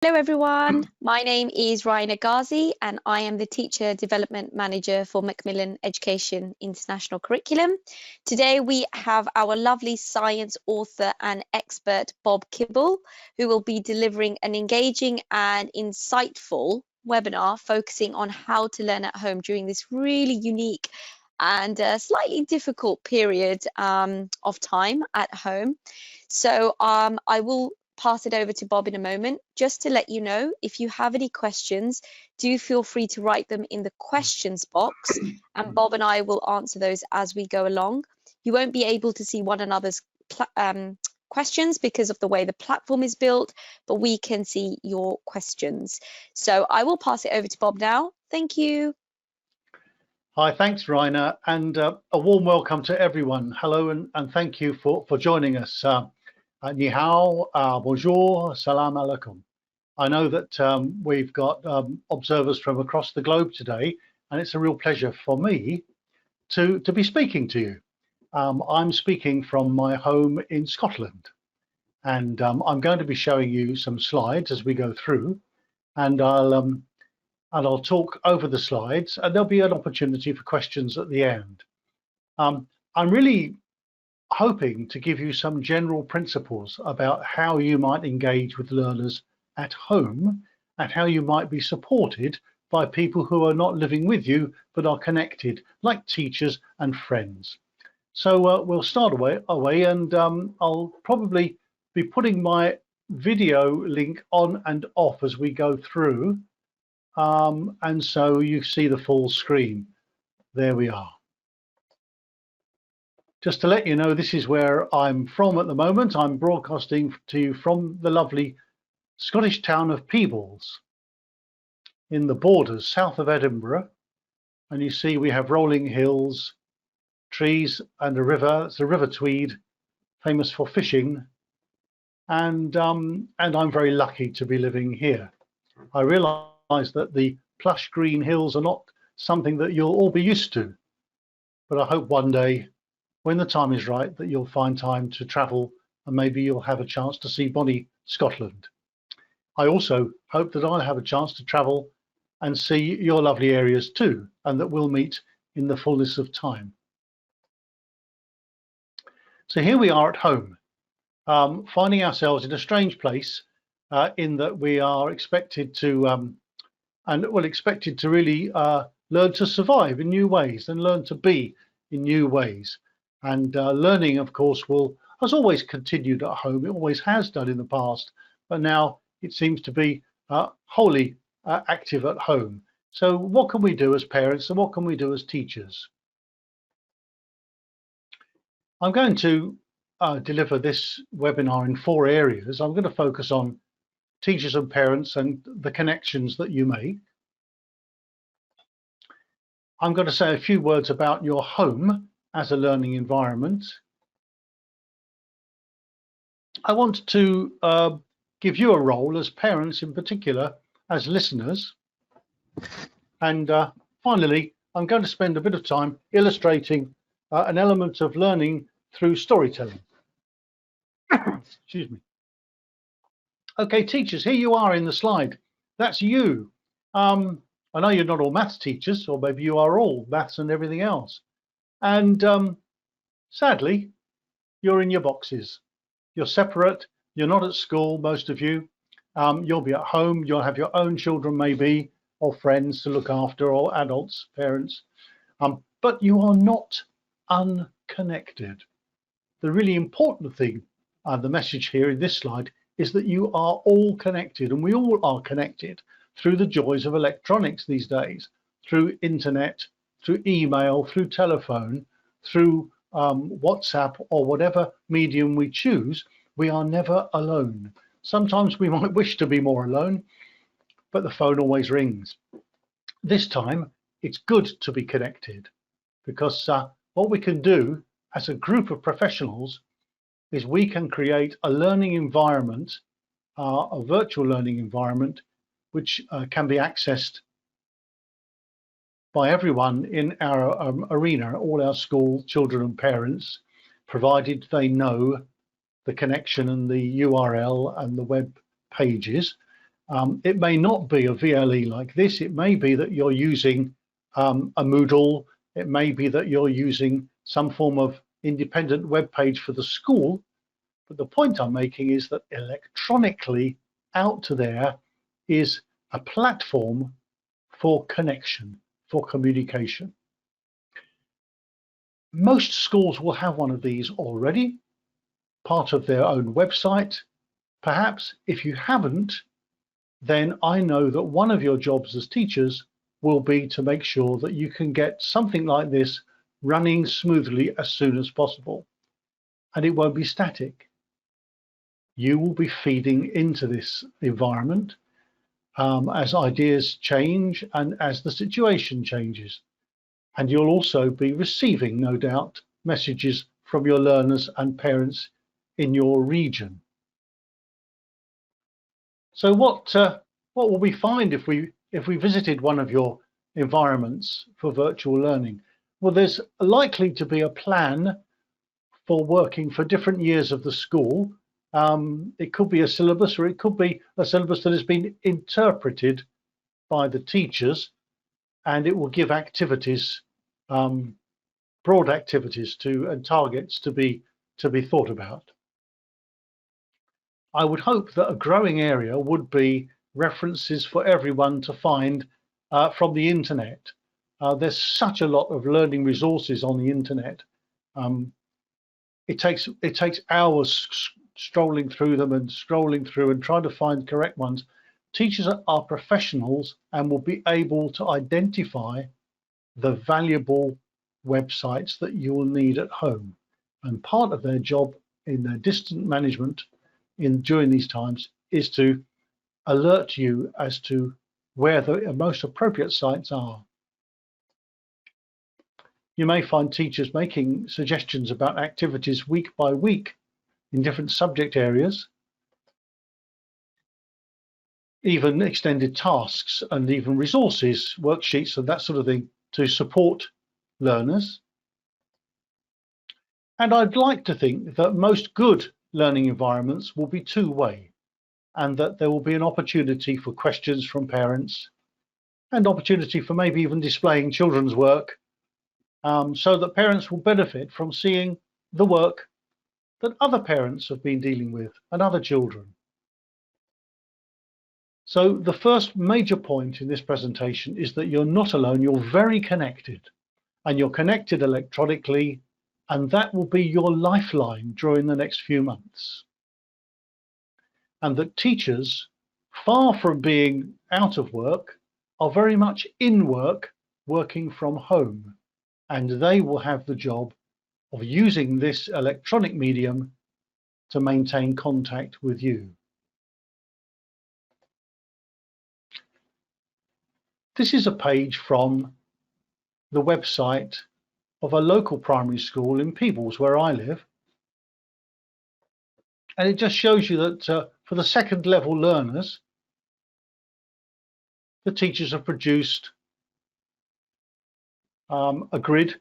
Hello everyone, my name is Raina Ghazi and I am the Teacher Development Manager for Macmillan Education International Curriculum. Today we have our lovely science author and expert Bob Kibble, who will be delivering an engaging and insightful webinar focusing on how to learn at home during this really unique and slightly difficult period of time at home. So I will pass it over to Bob in a moment. Just to let you know, if you have any questions, do feel free to write them in the questions box, and Bob and I will answer those as we go along. You won't be able to see one another's questions because of the way the platform is built, but we can see your questions. So I will pass it over to Bob now. Thank you. Hi, thanks, Raina, and a warm welcome to everyone. Hello, and thank you for joining us. Ni hao, bonjour, salam alaikum. I know that we've got observers from across the globe today, and it's a real pleasure for me to be speaking to you. I'm speaking from my home in Scotland, and I'm going to be showing you some slides as we go through, and I'll talk over the slides, and there'll be an opportunity for questions at the end. I'm really hoping to give you some general principles about how you might engage with learners at home and how you might be supported by people who are not living with you but are connected, like teachers and friends. So we'll start away and I'll probably be putting my video link on and off as we go through, and so you see the full screen. There we are. Just to let you know, this is where I'm from at the moment. I'm broadcasting to you from the lovely Scottish town of Peebles in the Borders, south of Edinburgh. And you see we have rolling hills, trees, and a river. It's the River Tweed, famous for fishing. And I'm very lucky to be living here. I realise that the plush green hills are not something that you'll all be used to, but I hope one day, when the time is right, that you'll find time to travel and maybe you'll have a chance to see bonny Scotland. I also hope that I'll have a chance to travel and see your lovely areas too, and that we'll meet in the fullness of time. So here we are at home, finding ourselves in a strange place in that we are expected to, expected to really learn to survive in new ways and learn to be in new ways. And learning, of course, has always continued at home. It always has done in the past, but now it seems to be wholly active at home. So what can we do as parents and what can we do as teachers? I'm going to deliver this webinar in 4 areas. I'm going to focus on teachers and parents and the connections that you make. I'm going to say a few words about your home as a learning environment. I want to give you a role as parents, in particular as listeners. And finally, I'm going to spend a bit of time illustrating an element of learning through storytelling. Excuse me. Okay, teachers, here you are in the slide. That's you. I know you're not all maths teachers, or maybe you are all maths and everything else. And sadly, you're in your boxes. You're separate. You're not at school, most of you. You'll be at home. You'll have your own children, maybe, or friends to look after, or adults, parents. But you are not unconnected. The really important thing, the message here in this slide, is that you are all connected, and we all are connected through the joys of electronics these days, through internet, through email, through telephone, through WhatsApp, or whatever medium we choose. We are never alone. Sometimes we might wish to be more alone, but the phone always rings. This time, it's good to be connected, because what we can do as a group of professionals is we can create a learning environment, a virtual learning environment, which can be accessed by everyone in our arena, all our school children and parents, provided they know the connection and the URL and the web pages. It may not be a VLE like this. It may be that you're using a Moodle. It may be that you're using some form of independent web page for the school. But the point I'm making is that electronically out to there is a platform for connection, for communication. Most schools will have one of these already, part of their own website. Perhaps if you haven't, then I know that one of your jobs as teachers will be to make sure that you can get something like this running smoothly as soon as possible. And it won't be static. You will be feeding into this environment as ideas change and as the situation changes. And you'll also be receiving, no doubt, messages from your learners and parents in your region. So what will we find if we visited one of your environments for virtual learning? Well, there's likely to be a plan for working for different years of the school. It could be a syllabus, or it could be a syllabus that has been interpreted by the teachers, and it will give activities, broad activities and targets to be thought about. I would hope that a growing area would be references for everyone to find from the internet. There's such a lot of learning resources on the internet. It takes hours strolling through them and scrolling through and trying to find correct ones. Teachers are professionals and will be able to identify the valuable websites that you will need at home. And part of their job in their distant management during these times is to alert you as to where the most appropriate sites are. You may find teachers making suggestions about activities week by week in different subject areas, even extended tasks and even resources, worksheets and that sort of thing to support learners. And I'd like to think that most good learning environments will be two-way, and that there will be an opportunity for questions from parents and opportunity for maybe even displaying children's work, so that parents will benefit from seeing the work that other parents have been dealing with and other children. So the first major point in this presentation is that you're not alone, you're very connected, and you're connected electronically, and that will be your lifeline during the next few months. And that teachers, far from being out of work, are very much in work, working from home, and they will have the job of using this electronic medium to maintain contact with you. This is a page from the website of a local primary school in Peebles, where I live. And it just shows you that for the second level learners, the teachers have produced a grid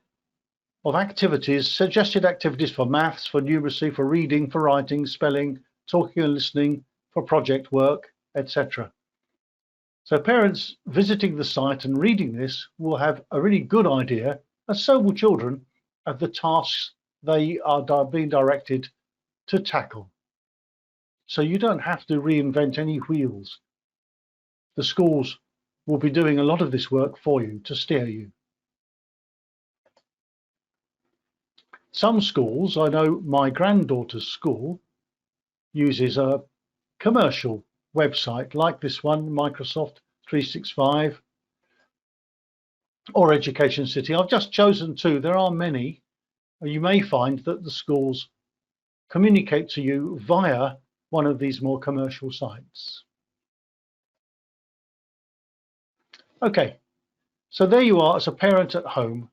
of activities, suggested activities for maths, for numeracy, for reading, for writing, spelling, talking and listening, for project work, etc. So parents visiting the site and reading this will have a really good idea, and so will children, of the tasks they are being directed to tackle. So you don't have to reinvent any wheels. The schools will be doing a lot of this work for you to steer you. Some schools, I know my granddaughter's school uses a commercial website like this one, Microsoft 365 or Education City. I've just chosen two. There are many. You may find that the schools communicate to you via one of these more commercial sites. Okay, so there you are as a parent at home,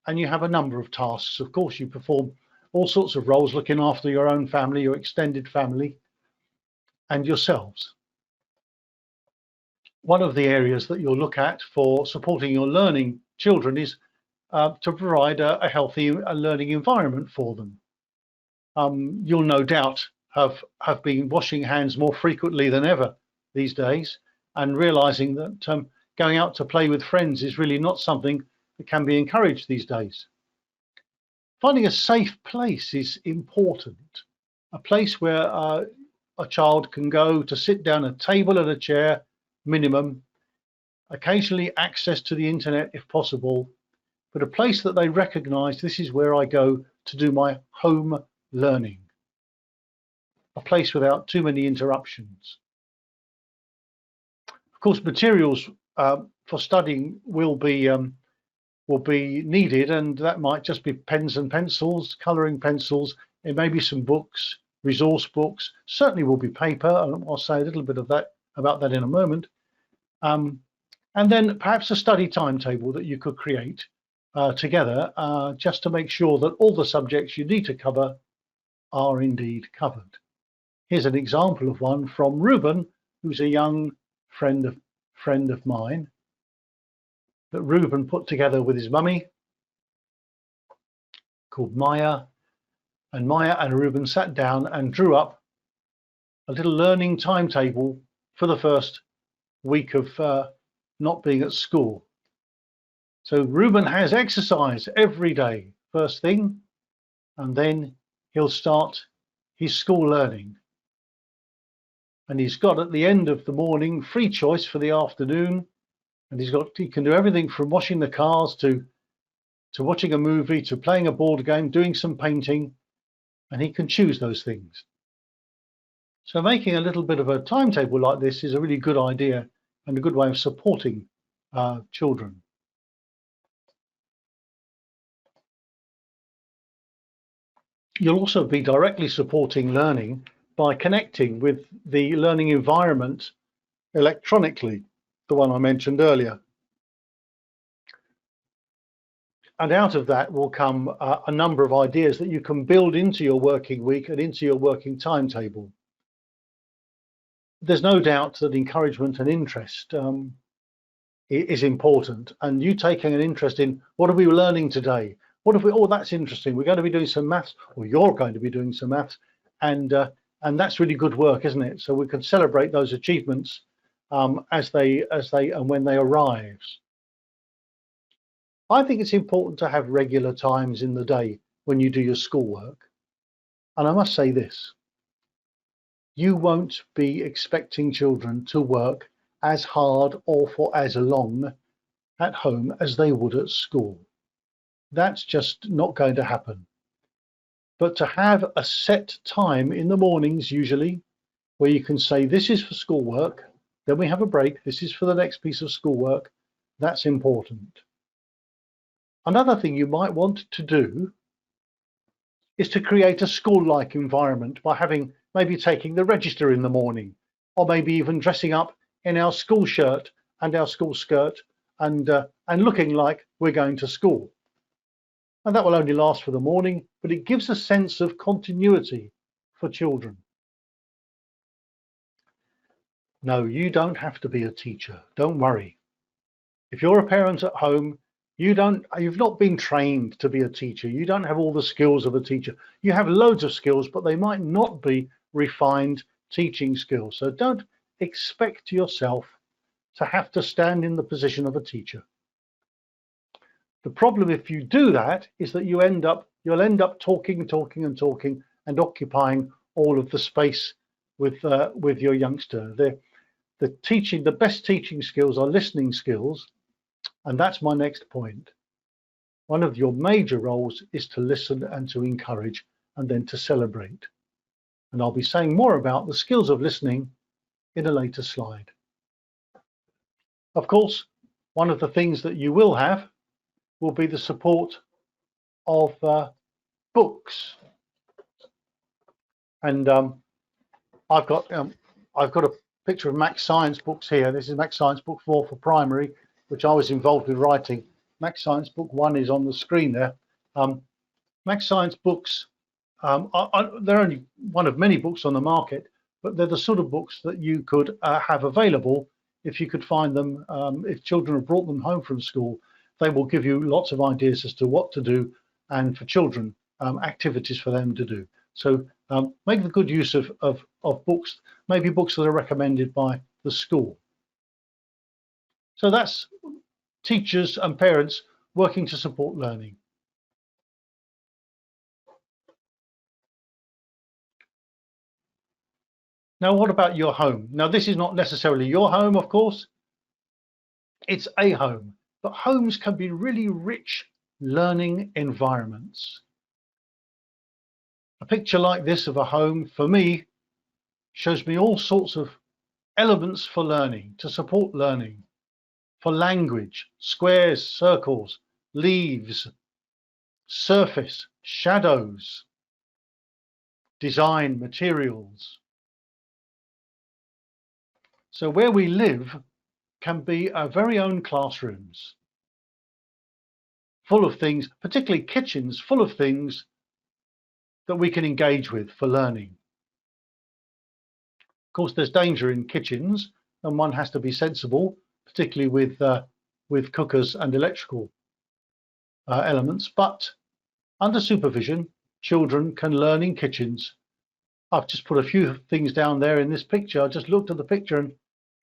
and you have a number of tasks. Of course, you perform all sorts of roles, looking after your own family, your extended family, and yourselves. One of the areas that you'll look at for supporting your learning children is to provide a healthy learning environment for them. You'll no doubt have been washing hands more frequently than ever these days, and realizing that going out to play with friends is really not something that can be encouraged these days. Finding a safe place is important. A place where a child can go to sit down, a table and a chair, minimum, occasionally access to the internet if possible, but a place that they recognize this is where I go to do my home learning. A place without too many interruptions. Of course, materials for studying will be needed, and that might just be pens and pencils, colouring pencils. It may be some books, resource books. Certainly will be paper, and I'll say a little bit of that about that in a moment. And then perhaps a study timetable that you could create together, just to make sure that all the subjects you need to cover are indeed covered. Here's an example of one from Ruben, who's a young friend of mine, that Ruben put together with his mummy, called Maya. And Maya and Ruben sat down and drew up a little learning timetable for the first week of not being at school. So Ruben has exercise every day, first thing, and then he'll start his school learning. And he's got at the end of the morning free choice for the afternoon, and he can do everything from washing the cars to watching a movie to playing a board game, doing some painting, and he can choose those things. So making a little bit of a timetable like this is a really good idea and a good way of supporting children. You'll also be directly supporting learning by connecting with the learning environment electronically, the one I mentioned earlier. And out of that will come a number of ideas that you can build into your working week and into your working timetable. There's no doubt that encouragement and interest is important, and you taking an interest in what are we learning today? What if we, oh, that's interesting. We're going to be doing some maths, or you're going to be doing some maths, and that's really good work, isn't it? So we can celebrate those achievements as they and when they arrive. I think it's important to have regular times in the day when you do your schoolwork. And I must say this, you won't be expecting children to work as hard or for as long at home as they would at school. That's just not going to happen. But to have a set time in the mornings, usually, where you can say, this is for schoolwork, then we have a break, this is for the next piece of schoolwork, that's important. Another thing you might want to do is to create a school-like environment by having, maybe taking the register in the morning, or maybe even dressing up in our school shirt and our school skirt and looking like we're going to school. And that will only last for the morning, but it gives a sense of continuity for children. No, you don't have to be a teacher. Don't worry. If you're a parent at home, you've not been trained to be a teacher. You don't have all the skills of a teacher. You have loads of skills, but they might not be refined teaching skills. So don't expect yourself to have to stand in the position of a teacher. The problem if you do that is that you'll end up talking and occupying all of the space with your youngster. The best teaching skills are listening skills, and that's my next point. One of your major roles is to listen and to encourage and then to celebrate. And I'll be saying more about the skills of listening in a later slide. Of course, one of the things that you will have will be the support of books. And I've got a picture of Max Science books here. This is Max Science Book 4 for primary, which I was involved with writing. Max Science Book 1 is on the screen there. Max Science books, they're only one of many books on the market, but they're the sort of books that you could have available if you could find them. If children have brought them home from school, they will give you lots of ideas as to what to do, and for children, activities for them to do. So make the good use of books, maybe books that are recommended by the school. So that's teachers and parents working to support learning. Now, what about your home? Now, this is not necessarily your home, of course. It's a home, but homes can be really rich learning environments. A picture like this of a home, for me, shows me all sorts of elements for learning, to support learning, for language, squares, circles, leaves, surface, shadows, design, materials. So where we live can be our very own classrooms, full of things, particularly kitchens, full of things that we can engage with for learning. Of course, there's danger in kitchens, and one has to be sensible, particularly with cookers and electrical elements. But under supervision, children can learn in kitchens. I've just put a few things down there in this picture. I just looked at the picture and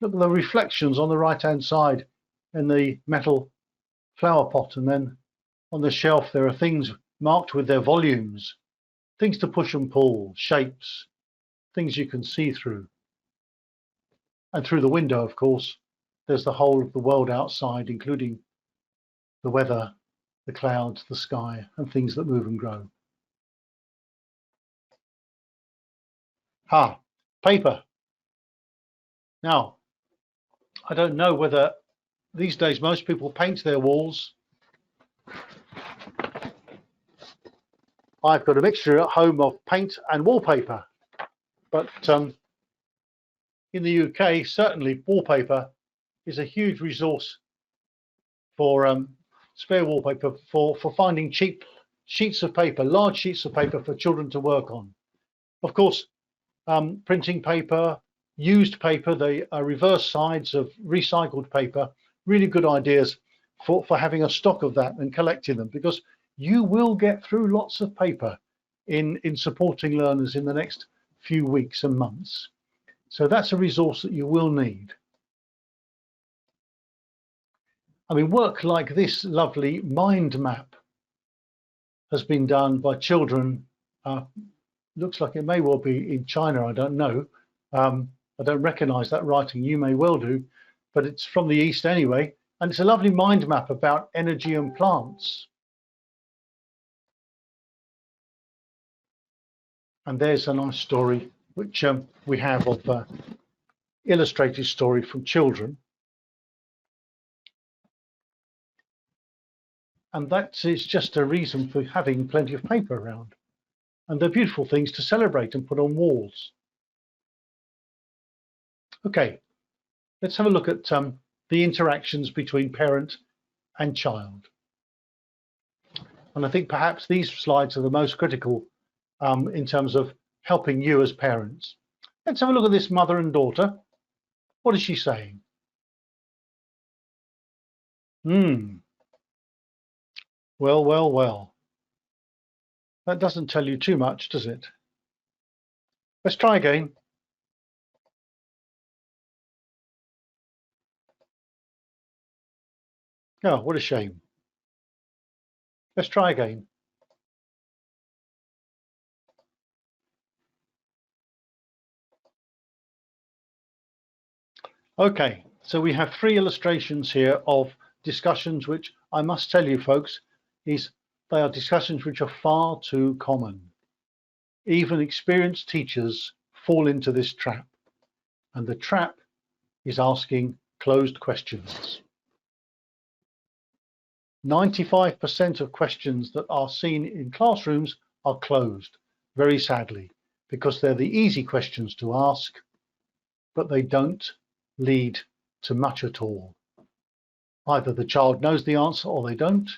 look at the reflections on the right-hand side in the metal flower pot, and then on the shelf there are things marked with their volumes, things to push and pull, shapes, things you can see through. And through the window, of course, there's the whole of the world outside, including the weather, the clouds, the sky, and things that move and grow. Paper. Now, I don't know whether these days most people paint their walls. I've got a mixture at home of paint and wallpaper, but in the UK, certainly wallpaper is a huge resource for spare wallpaper, for finding cheap sheets of paper, large sheets of paper for children to work on. Of course, printing paper, used paper, the reverse sides of recycled paper, really good ideas for having a stock of that and collecting them, because you will get through lots of paper in supporting learners in the next few weeks and months. So that's a resource that you will need. I mean, work like this lovely mind map has been done by children. Looks like it may well be in China, I don't know. I don't recognize that writing, you may well do, but it's from the East anyway. And it's a lovely mind map about energy and plants. And there's a nice story which we have of illustrated story from children. And that is just a reason for having plenty of paper around. And they're beautiful things to celebrate and put on walls. Okay, let's have a look at the interactions between parent and child. And I think perhaps these slides are the most critical in terms of helping you as parents. Let's have a look at this mother and daughter. What is she saying? Well, well, well. That doesn't tell you too much, does it? Let's try again. Oh, what a shame. Let's try again. Okay, so we have 3 illustrations here of discussions which I must tell you, folks, they are discussions which are far too common. Even experienced teachers fall into this trap. And the trap is asking closed questions. 95% of questions that are seen in classrooms are closed, very sadly, because they're the easy questions to ask, but they don't lead to much at all. Either the child knows the answer or they don't,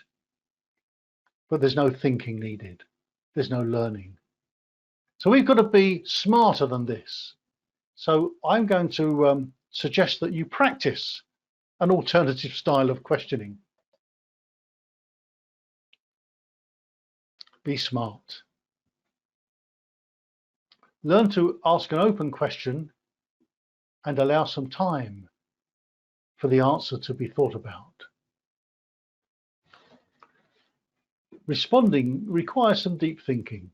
but there's no thinking needed. There's no learning. So we've got to be smarter than this. So I'm going to suggest that you practice an alternative style of questioning. Be smart. Learn to ask an open question and allow some time for the answer to be thought about. Responding requires some deep thinking.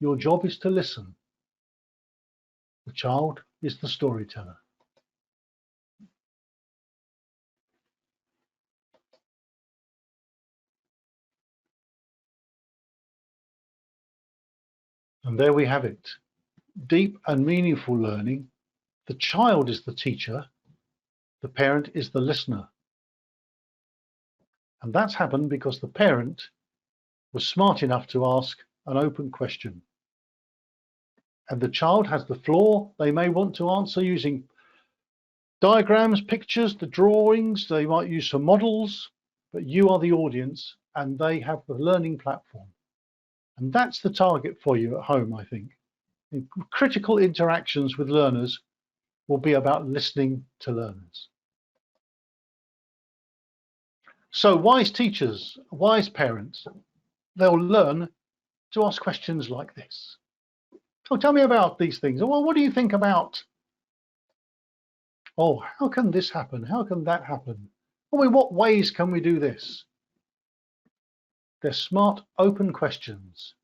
Your job is to listen. The child is the storyteller. And there we have it. Deep and meaningful learning. The child is the teacher. The parent is the listener. And that's happened because the parent was smart enough to ask an open question. And the child has the floor. They may want to answer using diagrams, pictures, the drawings. They might use some models, but you are the audience and they have the learning platform. And that's the target for you at home, I think. Critical interactions with learners will be about listening to learners. So wise teachers, wise parents, they'll learn to ask questions like this. Oh, tell me about these things. Well, what do you think about? Oh, how can this happen? How can that happen? Oh, in what ways can we do this? They're smart, open questions.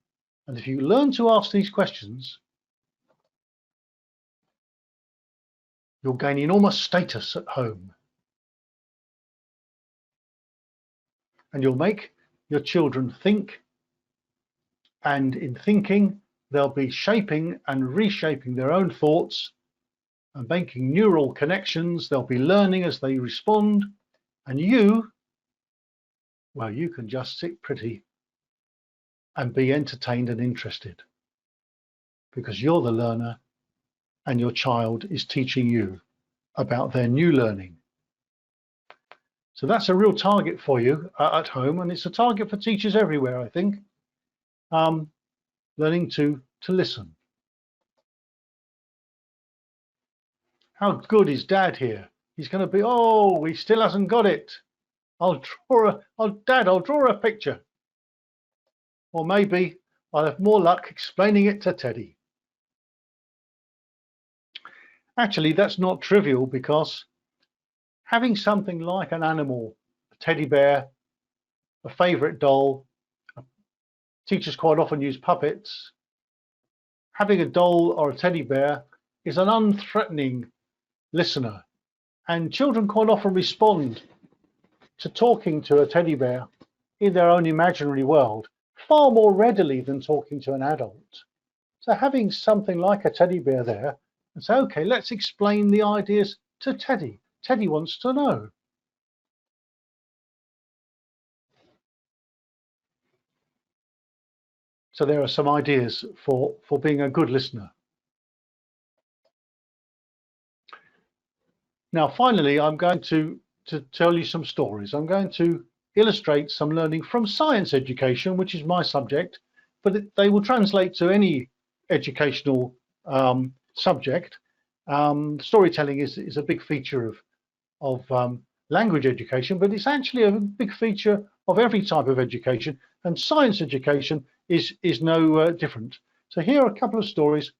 And if you learn to ask these questions, you'll gain enormous status at home. And you'll make your children think. And in thinking, they'll be shaping and reshaping their own thoughts and making neural connections. They'll be learning as they respond. And you, well, you can just sit pretty and be entertained and interested because you're the learner and your child is teaching you about their new learning. So that's a real target for you at home, and it's a target for teachers everywhere, I think. Learning to listen. How good is Dad here? He's going to be, oh, he still hasn't got it. Dad, I'll draw a picture. Or maybe I'll have more luck explaining it to Teddy. Actually, that's not trivial because having something like an animal, a teddy bear, a favorite doll, teachers quite often use puppets. Having a doll or a teddy bear is an unthreatening listener, and children quite often respond to talking to a teddy bear in their own imaginary world far more readily than talking to an adult. So having something like a teddy bear there and say, okay, let's explain the ideas to Teddy. Teddy wants to know. So there are some ideas for being a good listener. Now, finally, I'm going to tell you some stories. I'm going to illustrate some learning from science education, which is my subject, but they will translate to any educational subject. Storytelling is a big feature of language education, but it's actually a big feature of every type of education, and science education is no different. So here are a couple of stories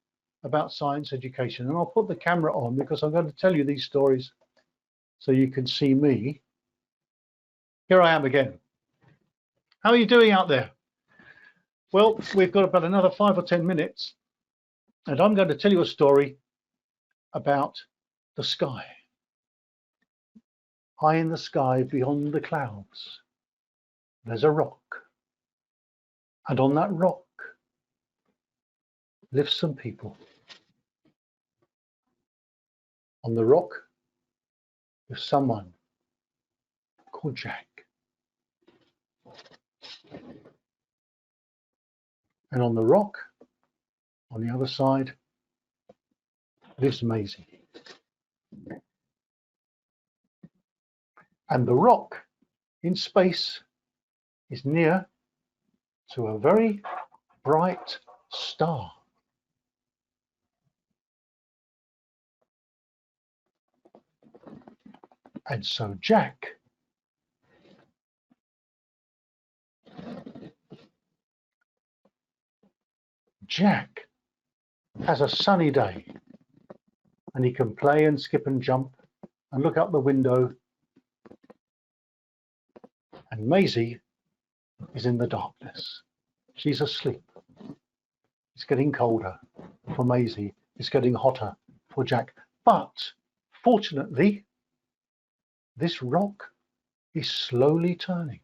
about science education, and I'll put the camera on because I'm going to tell you these stories so you can see me. Here I am again. How are you doing out there? Well, we've got about another 5 or 10 minutes, and I'm going to tell you a story about the sky. High in the sky, beyond the clouds, there's a rock. And on that rock live some people. On the rock lives someone called Jack. And on the rock, on the other side, lives Maisie. And the rock in space is near to a very bright star. And so Jack has a sunny day. and he can play and skip and jump and look out the window. And Maisie is in the darkness. She's asleep. It's getting colder for Maisie. It's getting hotter for Jack. But fortunately, this rock is slowly turning.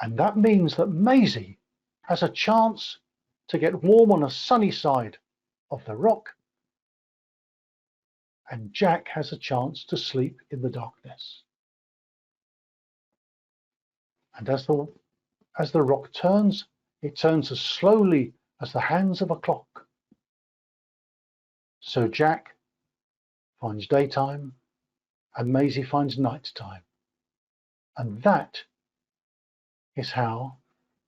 And that means that Maisie has a chance to get warm on a sunny side of the rock, and Jack has a chance to sleep in the darkness. And as the rock turns, it turns as slowly as the hands of a clock. So Jack finds daytime and Maisie finds nighttime. And that is how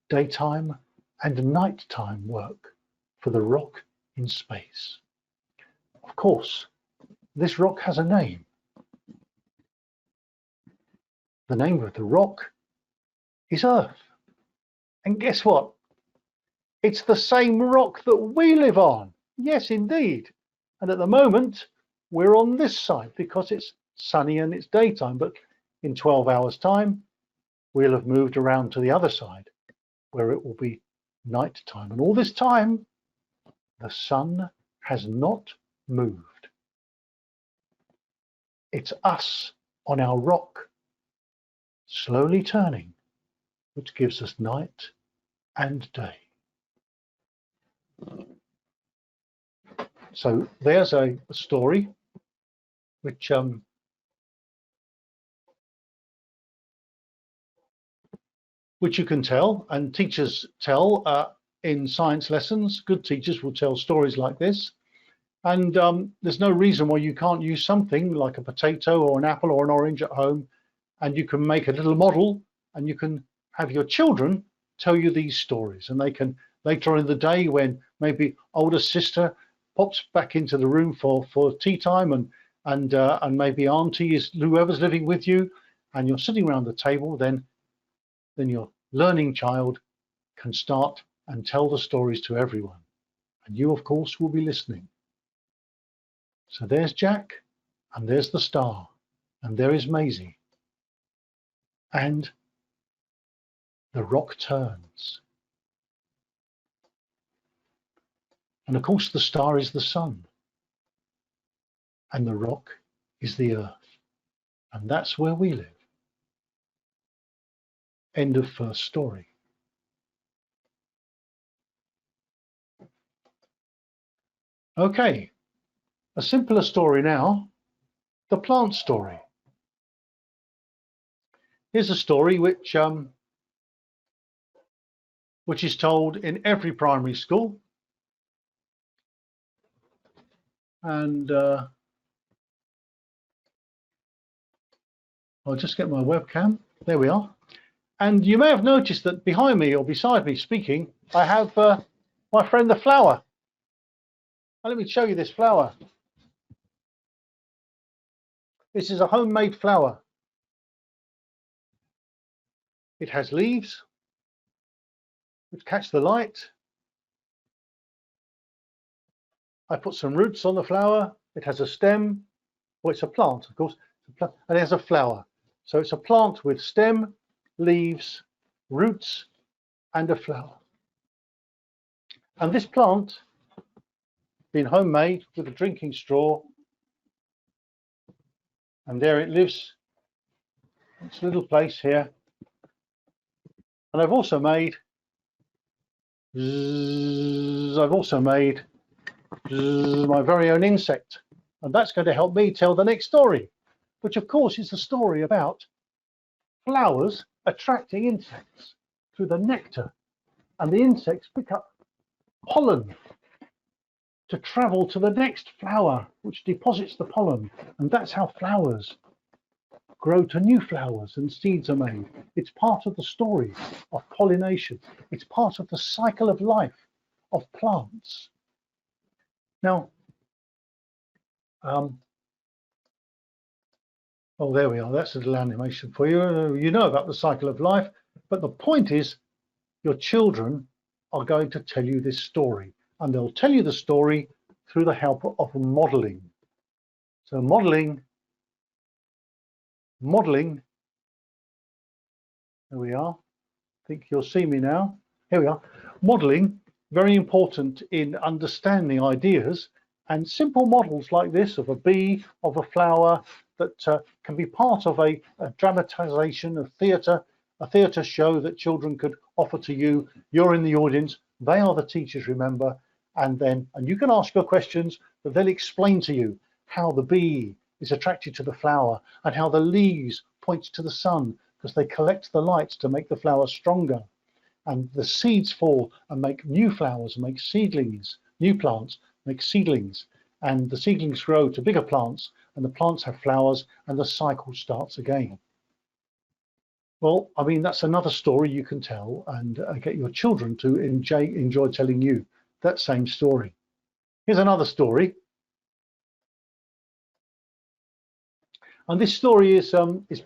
daytime and nighttime work for the rock in space. Of course, this rock has a name. The name of the rock is Earth. And guess what? It's the same rock that we live on. Yes, indeed. And at the moment, we're on this side because it's sunny and it's daytime. But in 12 hours' time, we'll have moved around to the other side where it will be night time. And all this time, the sun has not moved. It's us on our rock, slowly turning, which gives us night and day. So there's a story which you can tell, and teachers tell in science lessons. Good teachers will tell stories like this, and there's no reason why you can't use something like a potato or an apple or an orange at home, and you can make a little model, and you can have your children tell you these stories, and they can later in the day, when maybe older sister pops back into the room for tea time, and maybe auntie is whoever's living with you, and you're sitting around the table, then your learning child can start and tell the stories to everyone. And you, of course, will be listening. So there's Jack, and there's the star, and there is Maisie. And the rock turns. And of course, the star is the sun. And the rock is the earth. And that's where we live. End of first story. Okay, a simpler story now, the plant story. Here's a story which is told in every primary school. And I'll just get my webcam. There we are. And you may have noticed that behind me or beside me speaking, I have my friend the flower. And let me show you this flower. This is a homemade flower. It has leaves which catch the light. I put some roots on the flower. It has a stem. Well, it's a plant, of course, and it has a flower. So it's a plant with stem, leaves, roots, and a flower. And this plant, been homemade with a drinking straw, and there it lives. It's a little place here. And I've also made my very own insect, and that's going to help me tell the next story, which of course is the story about flowers attracting insects through the nectar, and the insects pick up pollen to travel to the next flower, which deposits the pollen, and that's how flowers grow to new flowers and seeds are made. It's part of the story of pollination. It's part of the cycle of life of plants. Now, oh, there we are. That's a little animation for you. You know about the cycle of life, but the point is your children are going to tell you this story, and they'll tell you the story through the help of modeling. So modeling, there we are. I think you'll see me now. Here we are. Modeling, very important in understanding ideas, and simple models like this of a bee, of a flower, that can be part of a dramatization of theatre, a theatre show that children could offer to you. You're in the audience, they are the teachers, remember, and you can ask your questions, but they'll explain to you how the bee is attracted to the flower and how the leaves point to the sun because they collect the light to make the flower stronger. And the seeds fall and make new flowers, make seedlings, new plants make seedlings, and the seedlings grow to bigger plants, and the plants have flowers, and the cycle starts again. Well, I mean, that's another story you can tell and get your children to enjoy telling you that same story. Here's another story. And this story is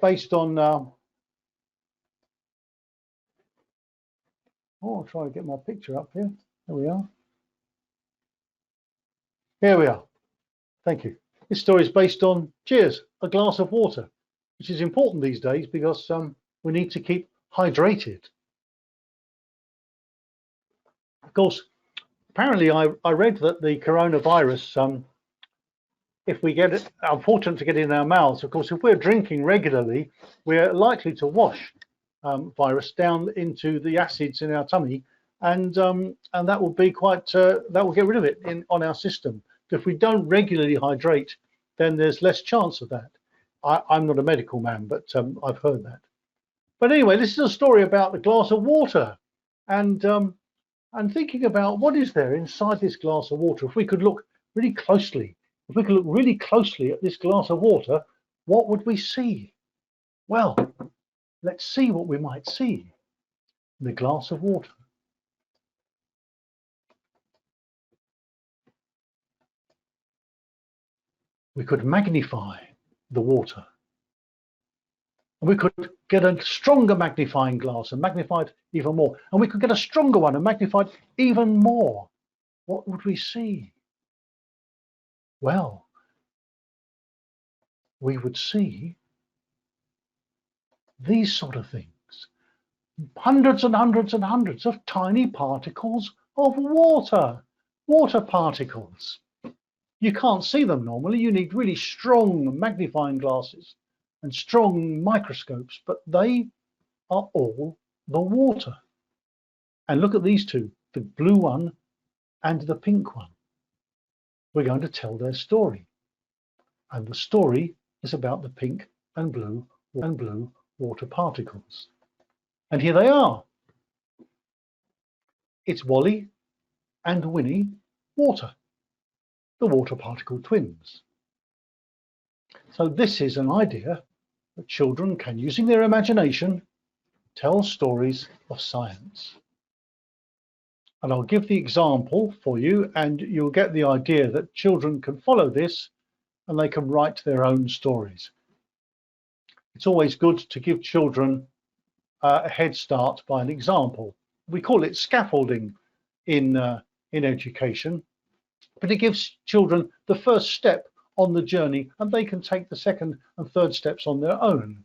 based on, I'll try to get my picture up here. There we are. Here we are. Thank you. This story is based on, cheers, a glass of water, which is important these days because we need to keep hydrated. Of course, apparently I read that the coronavirus, if we get it, unfortunate to get it in our mouths, of course, if we're drinking regularly, we're likely to wash virus down into the acids in our tummy, and that will be quite, that will get rid of it on our system. If we don't regularly hydrate, then there's less chance of that. I'm not a medical man, but I've heard that. But anyway, this is a story about the glass of water, and I'm thinking about what is there inside this glass of water. If we could look really closely, at this glass of water, what would we see? Well, let's see what we might see in the glass of water. We could magnify the water. And we could get a stronger magnifying glass and magnify it even more. And we could get a stronger one and magnify it even more. What would we see? Well, we would see these sort of things. Hundreds and hundreds and hundreds of tiny particles of water. Water particles. You can't see them normally. You need really strong magnifying glasses and strong microscopes, but they are all the water. And look at these two, the blue one and the pink one. We're going to tell their story. And the story is about the pink and blue water particles. And here they are. It's Wally and Winnie Water, the water particle twins. So this is an idea that children can, using their imagination, tell stories of science. And I'll give the example for you, and you'll get the idea that children can follow this and they can write their own stories. It's always good to give children a head start by an example. We call it scaffolding in education, but it gives children the first step on the journey, and they can take the second and third steps on their own.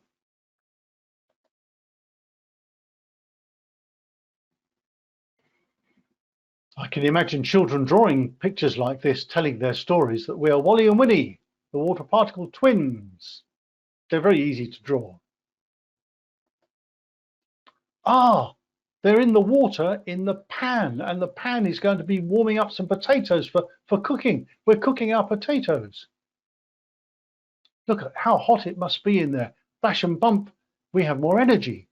I can imagine children drawing pictures like this, telling their stories that we are Wally and Winnie, the water particle twins. They're very easy to draw. Ah, they're in the water in the pan, and the pan is going to be warming up some potatoes for cooking. We're cooking our potatoes. Look at how hot it must be in there. Bash and bump, we have more energy.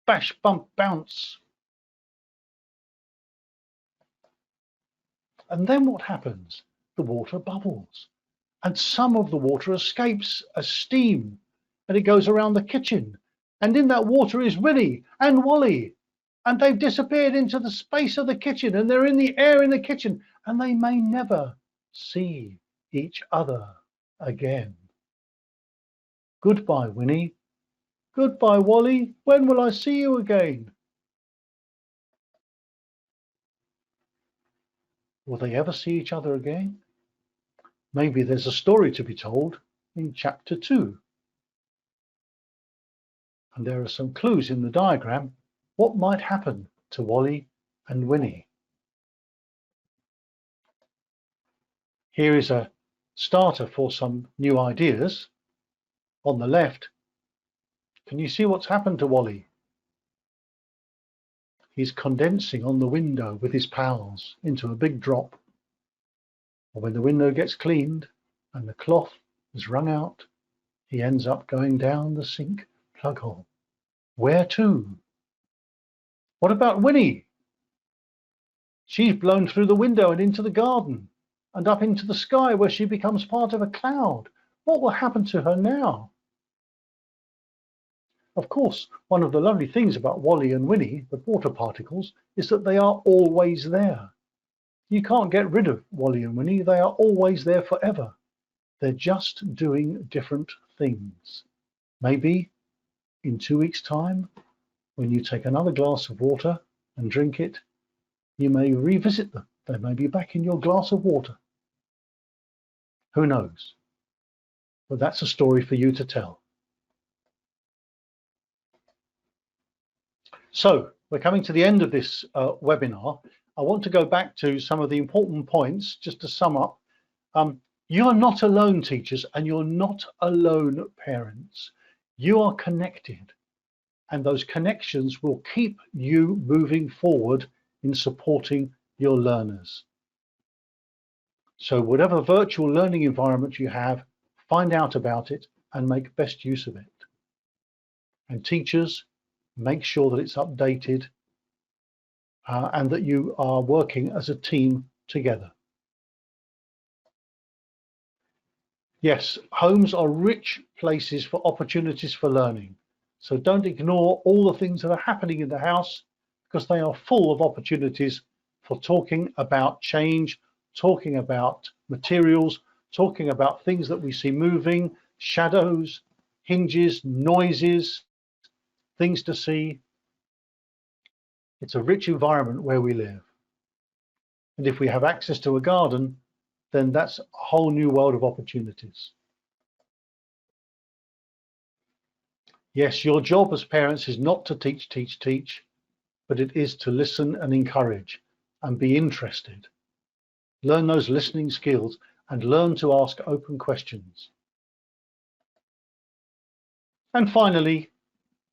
Bash, bump, bounce. And then what happens? The water bubbles. And some of the water escapes as steam. And it goes around the kitchen. And in that water is Winnie and Wally. And they've disappeared into the space of the kitchen. And they're in the air in the kitchen. And they may never see each other again. Goodbye, Winnie. Goodbye, Wally. When will I see you again? Will they ever see each other again? Maybe there's a story to be told in chapter 2. And there are some clues in the diagram. What might happen to Wally and Winnie? Here is a starter for some new ideas. On the left, can you see what's happened to Wally? He's condensing on the window with his pals into a big drop. And when the window gets cleaned and the cloth is wrung out, he ends up going down the sink plug hole. Where to? What about Winnie? She's blown through the window and into the garden and up into the sky where she becomes part of a cloud. What will happen to her now? Of course, one of the lovely things about Wally and Winnie, the water particles, is that they are always there. You can't get rid of Wally and Winnie. They are always there forever. They're just doing different things. Maybe in 2 weeks' time, when you take another glass of water and drink it, you may revisit them. They may be back in your glass of water. Who knows? But that's a story for you to tell. So we're coming to the end of this webinar. I want to go back to some of the important points just to sum up. You are not alone, teachers, and you're not alone, parents. You are connected, and those connections will keep you moving forward in supporting your learners. So whatever virtual learning environment you have, find out about it and make best use of it. And teachers, make sure that it's updated and that you are working as a team together. Yes, homes are rich places for opportunities for learning. So don't ignore all the things that are happening in the house, because they are full of opportunities for talking about change, talking about materials, talking about things that we see moving, shadows, hinges, noises, things to see. It's a rich environment where we live. And if we have access to a garden, then that's a whole new world of opportunities. Yes, your job as parents is not to teach, but it is to listen and encourage and be interested. Learn those listening skills and learn to ask open questions. And finally,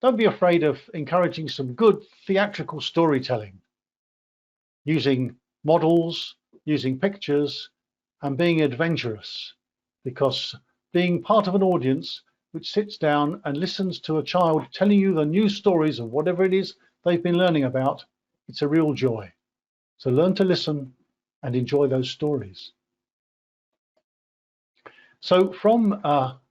don't be afraid of encouraging some good theatrical storytelling, using models, using pictures, and being adventurous, because being part of an audience which sits down and listens to a child telling you the new stories of whatever it is they've been learning about, it's a real joy. So learn to listen and enjoy those stories. So from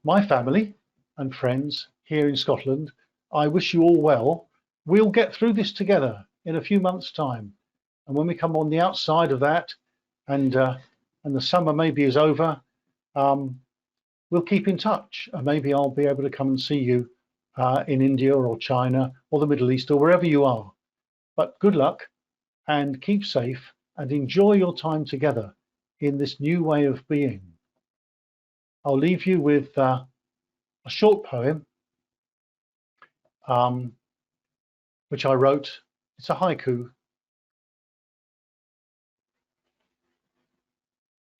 my family and friends here in Scotland, I wish you all well. We'll get through this together in a few months' time. And when we come on the outside of that and the summer maybe is over, we'll keep in touch. And maybe I'll be able to come and see you in India or China or the Middle East or wherever you are. But good luck and keep safe and enjoy your time together in this new way of being. I'll leave you with a short poem which I wrote. It's a haiku.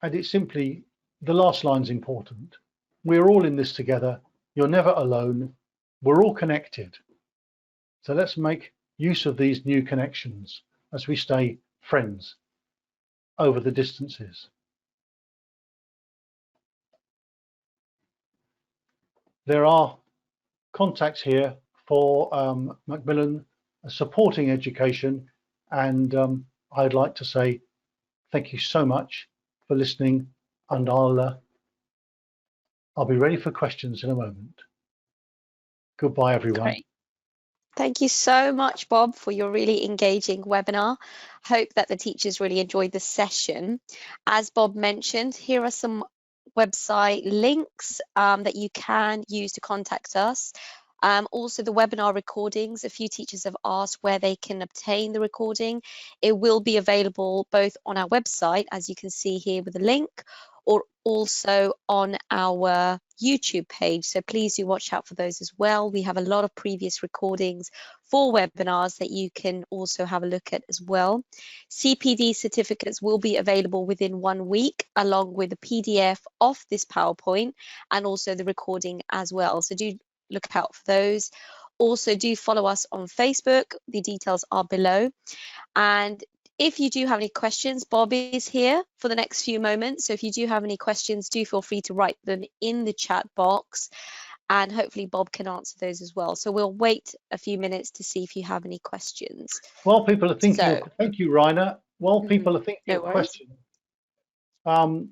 And it's simply, the last line's important. We're all in this together. You're never alone. We're all connected. So let's make use of these new connections as we stay friends over the distances. There are contacts here for Macmillan supporting education, and I'd like to say thank you so much for listening, and I'll be ready for questions in a moment. Goodbye, everyone. Great. Thank you so much, Bob, for your really engaging webinar. Hope that the teachers really enjoyed the session. As Bob mentioned, here are some website links that you can use to contact us. Also, the webinar recordings, a few teachers have asked where they can obtain the recording. It will be available both on our website, as you can see here with the link, or also on our YouTube page. So please do watch out for those as well. We have a lot of previous recordings for webinars that you can also have a look at as well. CPD certificates will be available within 1 week, along with a PDF of this PowerPoint and also the recording as well. So do look out for those. Also, do follow us on Facebook. The details are below. And if you do have any questions, Bob is here for the next few moments. So if you do have any questions, do feel free to write them in the chat box, and hopefully Bob can answer those as well. So we'll wait a few minutes to see if you have any questions. While people are thinking So, of, thank you, Rainer. While people are thinking no of worries. questions,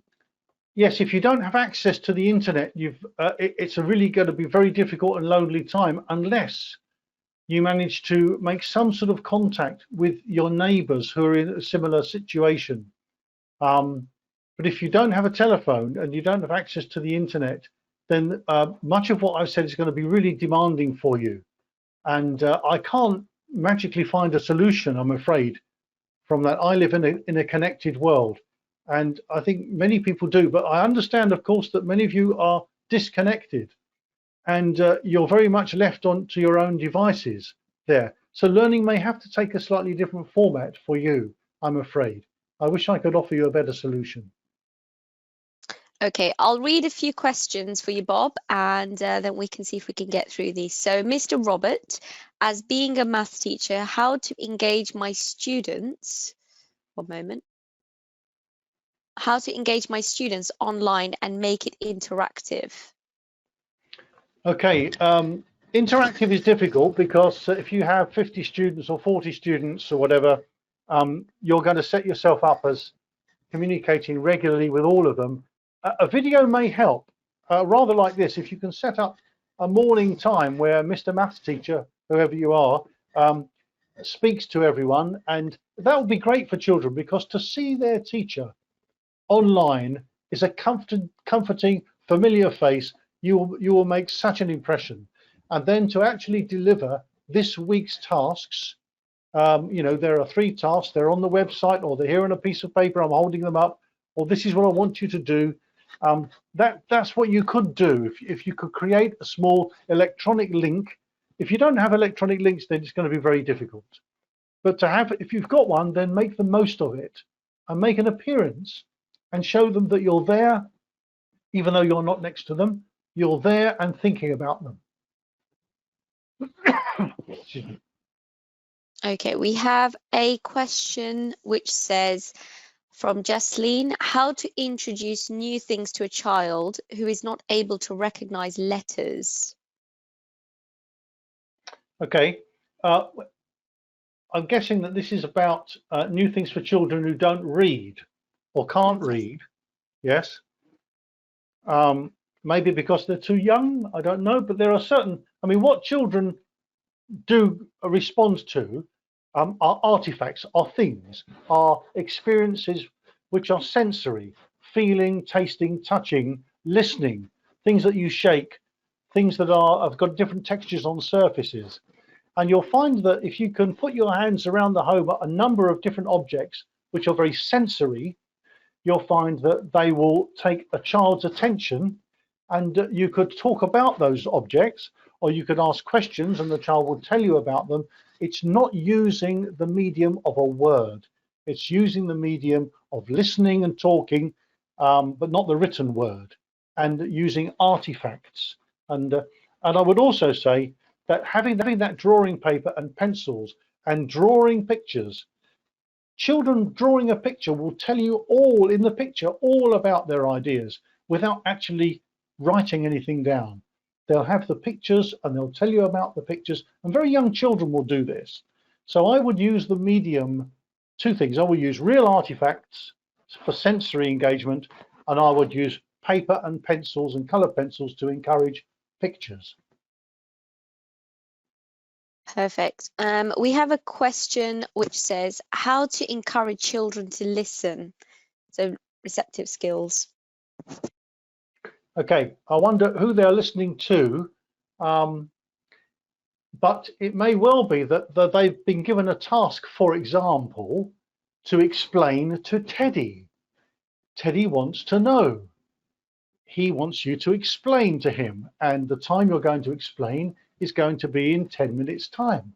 yes, if you don't have access to the internet, it's really going to be very difficult and lonely time unless you manage to make some sort of contact with your neighbours who are in a similar situation. But if you don't have a telephone and you don't have access to the internet, then much of what I've said is going to be really demanding for you. And I can't magically find a solution, I'm afraid, from that. I live in a connected world. And I think many people do, but I understand, of course, that many of you are disconnected and you're very much left on to your own devices there. So learning may have to take a slightly different format for you, I'm afraid. I wish I could offer you a better solution. Okay, I'll read a few questions for you, Bob, and then we can see if we can get through these. So, Mr. Robert, as being a maths teacher, how to engage my students, one moment, how to engage my students online and make it interactive? Okay, interactive is difficult because if you have 50 students or 40 students or whatever, you're going to set yourself up as communicating regularly with all of them. A video may help, rather like this. If you can set up a morning time where Mr. Maths teacher, whoever you are, speaks to everyone, and that would be great for children because to see their teacher online is a comforting, familiar face. You will make such an impression. And then to actually deliver this week's tasks, you know, there are 3 tasks, they're on the website or they're here on a piece of paper, I'm holding them up, or this is what I want you to do. That's what you could do if you could create a small electronic link. If you don't have electronic links, then it's going to be very difficult. But to have, if you've got one, then make the most of it and make an appearance and show them that you're there, even though you're not next to them. You're there and thinking about them. Excuse me. Okay, we have a question which says, from Jasleen, how to introduce new things to a child who is not able to recognize letters? Okay, I'm guessing that this is about new things for children who don't read or can't read. Yes. Maybe because they're too young, I don't know, but there are certain, I mean, what children do respond to are artifacts, are things, are experiences which are sensory, feeling, tasting, touching, listening, things that you shake, things that have got different textures on surfaces. And you'll find that if you can put your hands around the home at a number of different objects which are very sensory, you'll find that they will take a child's attention, and you could talk about those objects, or you could ask questions and the child will tell you about them. It's not using the medium of a word. It's using the medium of listening and talking, but not the written word, and using artifacts. And I would also say that having that drawing paper and pencils and drawing pictures, children drawing a picture will tell you all in the picture, all about their ideas without actually writing anything down. They'll have the pictures and they'll tell you about the pictures, and very young children will do this. So I would use the medium, 2 things. I would use real artifacts for sensory engagement, and I would use paper and pencils and colour pencils to encourage pictures. Perfect. We have a question which says, how to encourage children to listen? So receptive skills. Okay, I wonder who they're listening to. But it may well be that they've been given a task, for example, to explain to Teddy. Teddy wants to know. He wants you to explain to him, and the time you're going to explain is going to be in 10 minutes' time.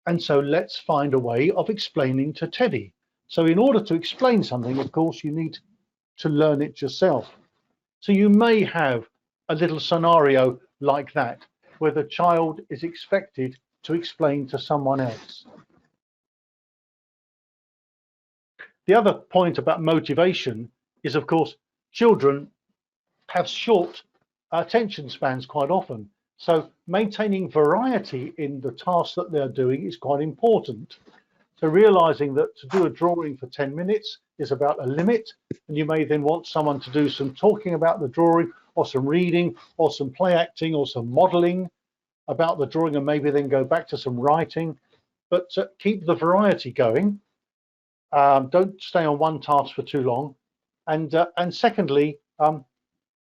And so let's find a way of explaining to Teddy. So in order to explain something, of course, you need to learn it yourself. So you may have a little scenario like that, where the child is expected to explain to someone else. The other point about motivation is, of course, children have short attention spans quite often. So maintaining variety in the tasks that they're doing is quite important. So realizing that to do a drawing for 10 minutes is about a limit, and you may then want someone to do some talking about the drawing, or some reading, or some play acting, or some modeling about the drawing, and maybe then go back to some writing. But keep the variety going. Don't stay on one task for too long. And secondly,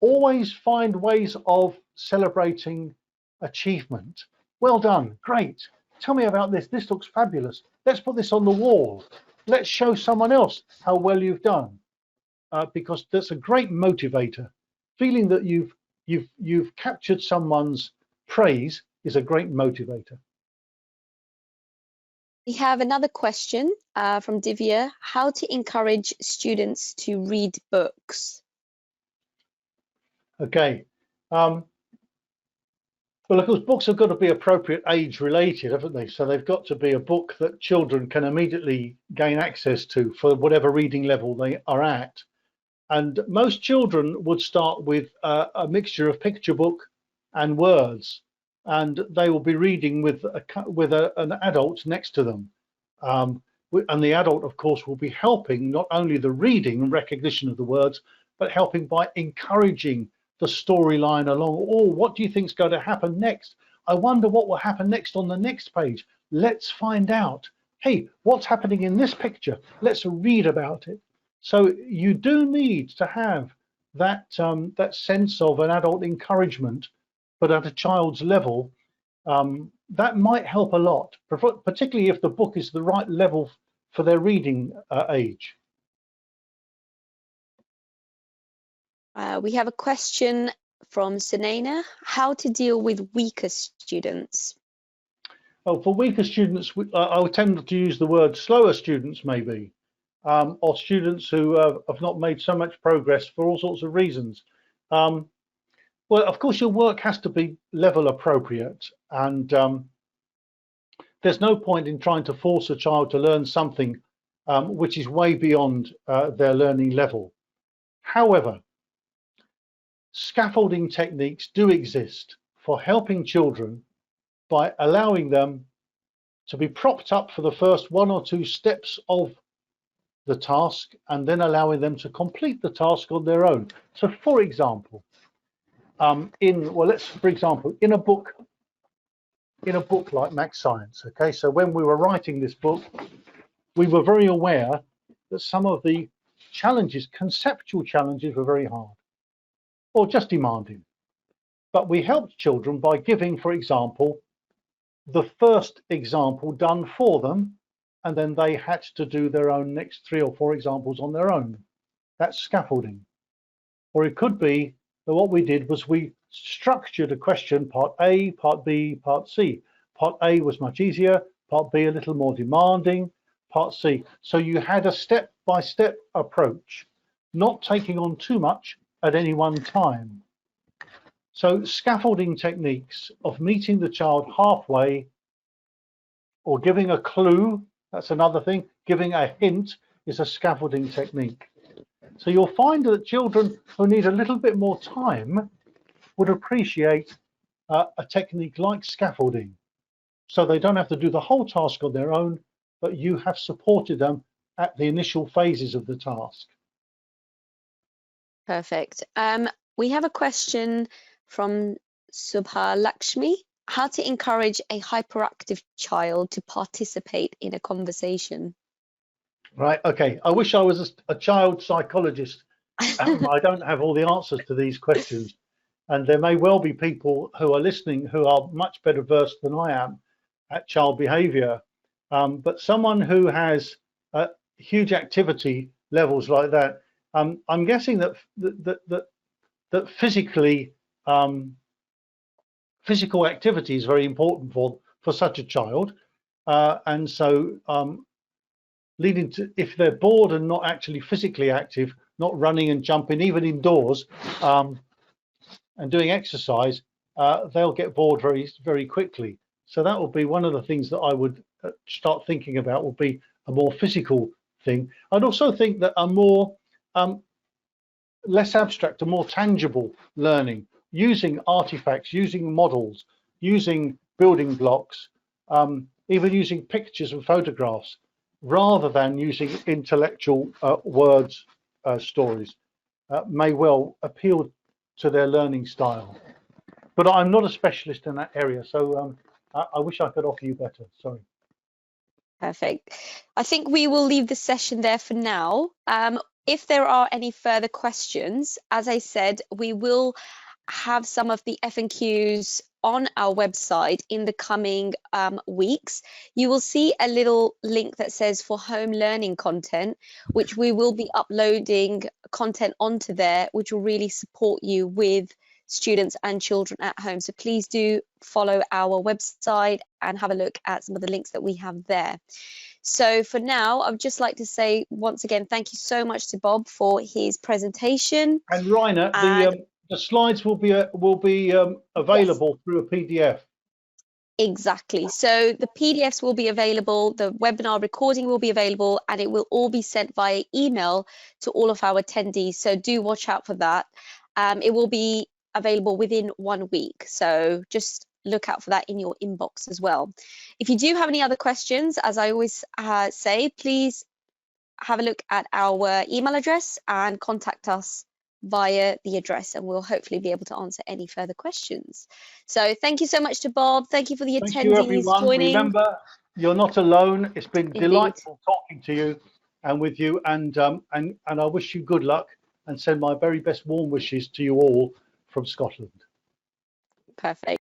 always find ways of celebrating achievement. Well done, great. Tell me about this. This looks fabulous. Let's put this on the wall. Let's show someone else how well you've done, because that's a great motivator. Feeling that you've captured someone's praise is a great motivator. We have another question from Divya: how to encourage students to read books? Okay. Well, of course, books have got to be appropriate age related, haven't they? So they've got to be a book that children can immediately gain access to for whatever reading level they are at. And most children would start with a mixture of picture book and words, and they will be reading with an adult next to them. And the adult, of course, will be helping not only the reading and recognition of the words, but helping by encouraging the storyline along. Oh, what do you think is going to happen next? I wonder what will happen next on the next page. Let's find out. Hey, what's happening in this picture? Let's read about it. So you do need to have that that sense of an adult encouragement, but at a child's level. That might help a lot, particularly if the book is the right level for their reading age. We have a question from Sunena: how to deal with weaker students? Well, for weaker students, I would tend to use the word slower students, maybe, or students who have not made so much progress for all sorts of reasons. Well, of course, your work has to be level appropriate, and there's no point in trying to force a child to learn something which is way beyond their learning level. However, scaffolding techniques do exist for helping children by allowing them to be propped up for the first one or two steps of the task, and then allowing them to complete the task on their own. So, for example, in a book like Max Science, okay, so when we were writing this book, we were very aware that some of the challenges, conceptual challenges, were very hard or just demanding. But we helped children by giving, for example, the first example done for them, and then they had to do their own next 3 or 4 examples on their own. That's scaffolding. Or it could be that what we did was we structured a question: part A, part B, part C. Part A was much easier, part B a little more demanding, part C. So you had a step-by-step approach, not taking on too much at any one time. So scaffolding techniques of meeting the child halfway, or giving a clue, that's another thing. Giving a hint is a scaffolding technique. So you'll find that children who need a little bit more time would appreciate a technique like scaffolding. So they don't have to do the whole task on their own, but you have supported them at the initial phases of the task. Perfect. We have a question from Subha Lakshmi: how to encourage a hyperactive child to participate in a conversation? Right, okay. I wish I was a child psychologist. I don't have all the answers to these questions. And there may well be people who are listening who are much better versed than I am at child behaviour. But someone who has huge activity levels like that, I'm guessing that physically physical activity is very important for such a child, and so leading to, if they're bored and not actually physically active, not running and jumping even indoors, and doing exercise, they'll get bored very quickly. So that will be one of the things that I would start thinking about, would be a more physical thing. I'd also think that a more less abstract, a more tangible learning, using artifacts, using models, using building blocks, even using pictures and photographs, rather than using intellectual words, stories, may well appeal to their learning style. But I'm not a specialist in that area, so I wish I could offer you better. Sorry. Perfect. I think we will leave the session there for now. If there are any further questions, as I said, we will have some of the F&Qs on our website in the coming weeks. You will see a little link that says for home learning content, which we will be uploading content onto there, which will really support you with students and children at home. So please do follow our website and have a look at some of the links that we have there. So for now, I would just like to say once again, thank you so much to Bob for his presentation. And Rainer, the slides will be available, yes, through a PDF. Exactly. So the PDFs will be available, the webinar recording will be available, and it will all be sent via email to all of our attendees. So do watch out for that. It will be available within 1 week. So just look out for that in your inbox as well. If you do have any other questions, as I always say, please have a look at our email address and contact us via the address, and we'll hopefully be able to answer any further questions. So thank you so much to Bob. Thank you for the Thank attendees you, everyone. joining. Remember, you're not alone. It's been Indeed. Delightful talking to you and with you, and I wish you good luck and send my very best warm wishes to you all from Scotland. Perfect.